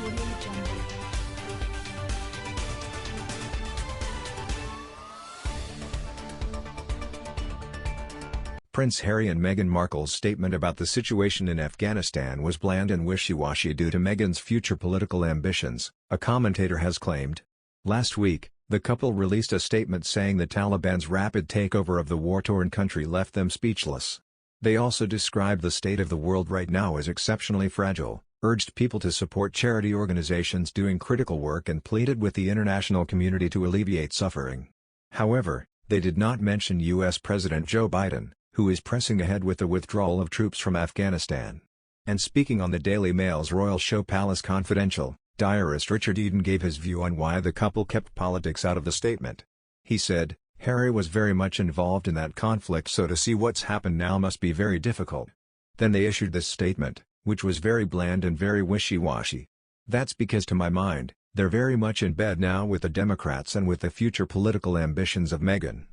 Audio Jungle. Prince Harry and Meghan Markle's statement about the situation in Afghanistan was bland and wishy-washy due to Meghan's future political ambitions, a commentator has claimed. Last week, the couple released a statement saying the Taliban's rapid takeover of the war-torn country left them speechless. They also described the state of the world right now as exceptionally fragile, urged people to support charity organizations doing critical work and pleaded with the international community to alleviate suffering. However, they did not mention U.S. President Joe Biden, who is pressing ahead with the withdrawal of troops from Afghanistan. And speaking on the Daily Mail's royal show Palace Confidential, diarist Richard Eden gave his view on why the couple kept politics out of the statement. He said, "Harry was very much involved in that conflict, so to see what's happened now must be very difficult." Then they issued this statement, which was very bland and very wishy-washy. That's because to my mind, they're very much in bed now with the Democrats and with the future political ambitions of Meghan.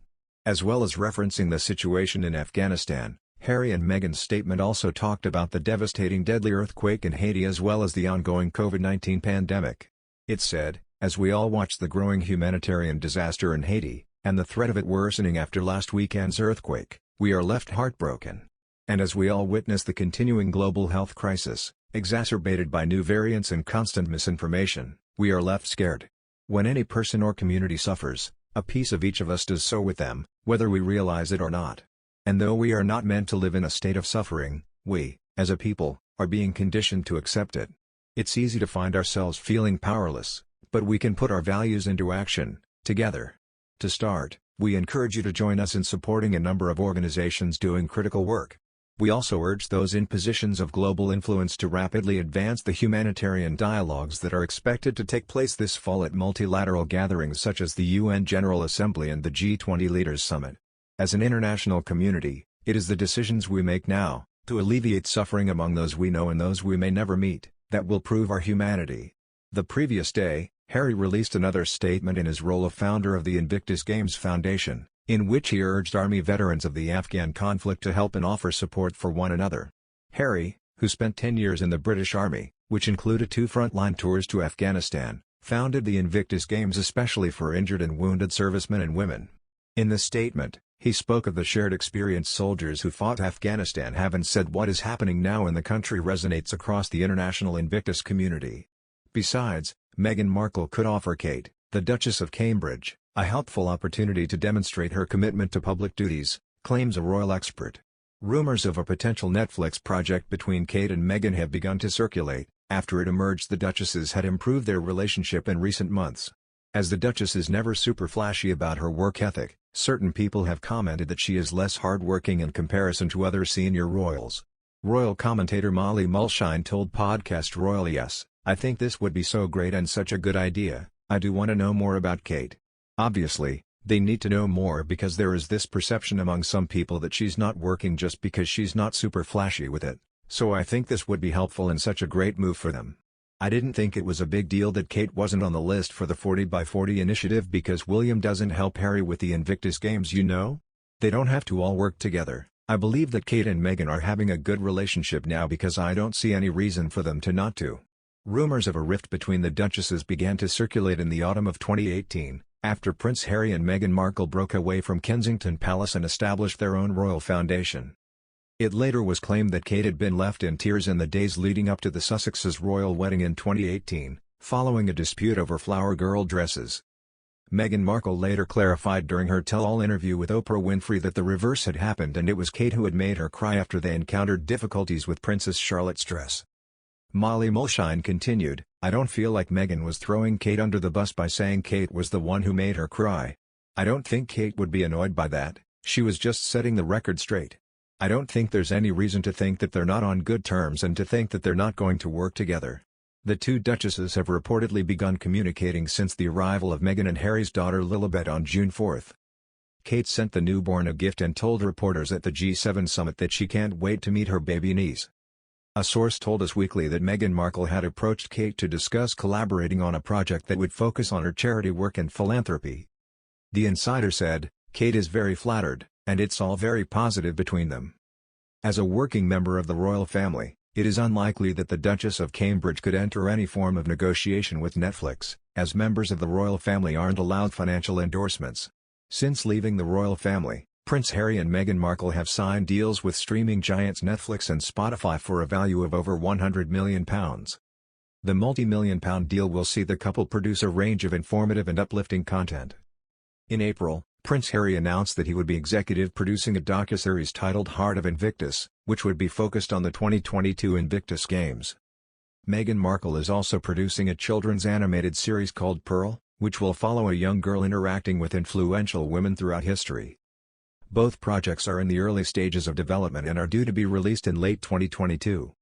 As well as referencing the situation in Afghanistan, Harry and Meghan's statement also talked about the devastating deadly earthquake in Haiti as well as the ongoing COVID-19 pandemic. It said, "As we all watch the growing humanitarian disaster in Haiti, and the threat of it worsening after last weekend's earthquake, we are left heartbroken. And as we all witness the continuing global health crisis, exacerbated by new variants and constant misinformation, we are left scared. When any person or community suffers, a piece of each of us does so with them, whether we realize it or not. And though we are not meant to live in a state of suffering, we, as a people, are being conditioned to accept it. It's easy to find ourselves feeling powerless, but we can put our values into action, together. To start, we encourage you to join us in supporting a number of organizations doing critical work. We also urge those in positions of global influence to rapidly advance the humanitarian dialogues that are expected to take place this fall at multilateral gatherings such as the UN General Assembly and the G20 Leaders Summit. As an international community, it is the decisions we make now, to alleviate suffering among those we know and those we may never meet, that will prove our humanity." The previous day, Harry released another statement in his role of founder of the Invictus Games Foundation, in which he urged Army veterans of the Afghan conflict to help and offer support for one another. Harry, who spent 10 years in the British Army, which included 2 frontline tours to Afghanistan, founded the Invictus Games especially for injured and wounded servicemen and women. In the statement, he spoke of the shared experience soldiers who fought Afghanistan have and said what is happening now in the country resonates across the international Invictus community. Besides, Meghan Markle could offer Kate, the Duchess of Cambridge, a helpful opportunity to demonstrate her commitment to public duties, claims a royal expert. Rumors of a potential Netflix project between Kate and Meghan have begun to circulate, after it emerged the Duchesses had improved their relationship in recent months. As the Duchess is never super flashy about her work ethic, certain people have commented that she is less hardworking in comparison to other senior royals. Royal commentator Molly Mulshine told podcast Royal Yes, "I think this would be so great and such a good idea. I do want to know more about Kate. Obviously, they need to know more because there is this perception among some people that she's not working just because she's not super flashy with it, so I think this would be helpful and such a great move for them. I didn't think it was a big deal that Kate wasn't on the list for the 40 by 40 initiative because William doesn't help Harry with the Invictus Games, you know? They don't have to all work together. I believe that Kate and Meghan are having a good relationship now because I don't see any reason for them to not to." Rumors of a rift between the Duchesses began to circulate in the autumn of 2018. After Prince Harry and Meghan Markle broke away from Kensington Palace and established their own royal foundation. It later was claimed that Kate had been left in tears in the days leading up to the Sussexes' royal wedding in 2018, following a dispute over flower girl dresses. Meghan Markle later clarified during her tell-all interview with Oprah Winfrey that the reverse had happened and it was Kate who had made her cry after they encountered difficulties with Princess Charlotte's dress. Molly Mulshine continued, "I don't feel like Meghan was throwing Kate under the bus by saying Kate was the one who made her cry. I don't think Kate would be annoyed by that, she was just setting the record straight. I don't think there's any reason to think that they're not on good terms and to think that they're not going to work together." The two duchesses have reportedly begun communicating since the arrival of Meghan and Harry's daughter Lilibet on June 4. Kate sent the newborn a gift and told reporters at the G7 summit that she can't wait to meet her baby niece. A source told Us Weekly that Meghan Markle had approached Kate to discuss collaborating on a project that would focus on her charity work and philanthropy. The insider said, "Kate is very flattered, and it's all very positive between them." As a working member of the royal family, It is unlikely that the Duchess of Cambridge could enter any form of negotiation with Netflix, as members of the royal family aren't allowed financial endorsements. Since leaving the royal family, Prince Harry and Meghan Markle have signed deals with streaming giants Netflix and Spotify for a value of over £100 million. The multi-million-pound deal will see the couple produce a range of informative and uplifting content. In April, Prince Harry announced that he would be executive producing a docuseries titled Heart of Invictus, which would be focused on the 2022 Invictus Games. Meghan Markle is also producing a children's animated series called Pearl, which will follow a young girl interacting with influential women throughout history. Both projects are in the early stages of development and are due to be released in late 2022.